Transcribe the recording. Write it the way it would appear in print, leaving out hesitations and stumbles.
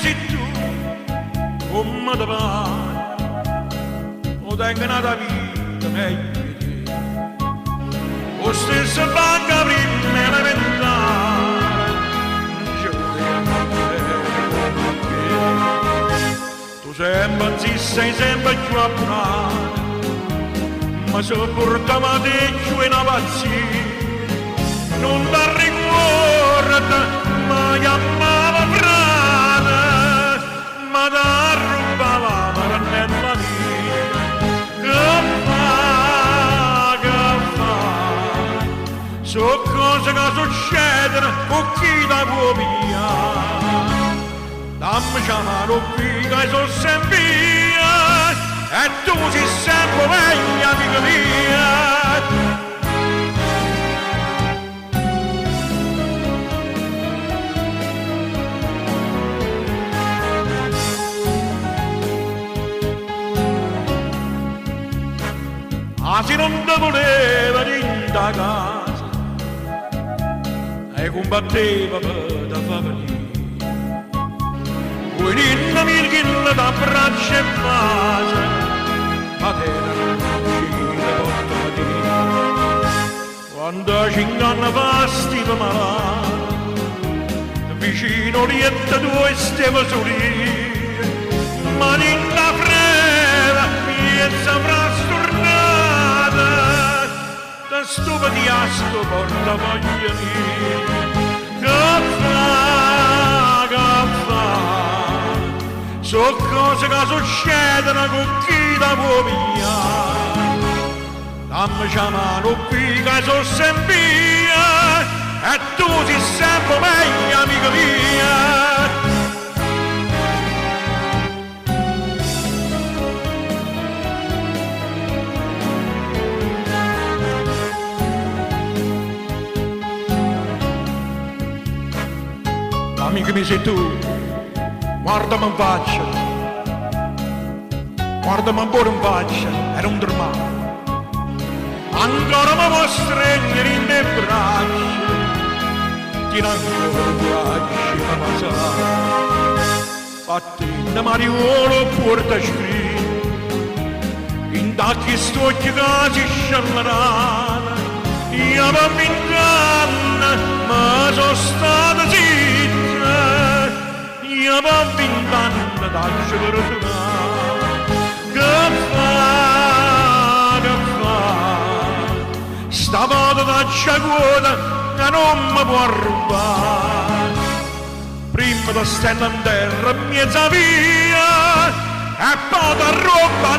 sei tu, come te pare, o tengo una vita meglio di te. O stesso banca prima elementare, tu sempre sei sempre più appurato, ma se portava te giù in pazzia, non ti ricorda, ma chiamava frate, ma ti rubava la marannella mia. Che fa? Sono cose che succedono con chi la può pigliare. Dammi la mano qui che sono sempre via, e tu sei sempre meglio, amica mia. Se non ti voleva in da casa e combatteva per da fa venire, quindi non mi richiede da braccia e base, ma te non uscire porta mattina. Quando 5 anni fa stiva malato, vicino lietta tua stava solire, ma in la freva piezza frastornata, da stupa di asto porta voglia mia. Che fa? So cose che succedono con chi la può pigliare. Dammi la mano qui che sono sempre via, e tu sei sempre meglio, amica mia. Amica mia sei tu, guardami in faccia, guardami un po' in faccia e non dormare. Ancora mi può stringere in le braccia, tieni ancora i bracci da passare. Fatti da mariuolo porta scritto, in tacchi stocchi che si sciallerana. Io mi inganna, ma sono stata zitta, io mi inganna da sciallerana. Che fa? Sta moda da sciaguota che non mi può rubare. Prima da stella in terra mezza via, e poi da roba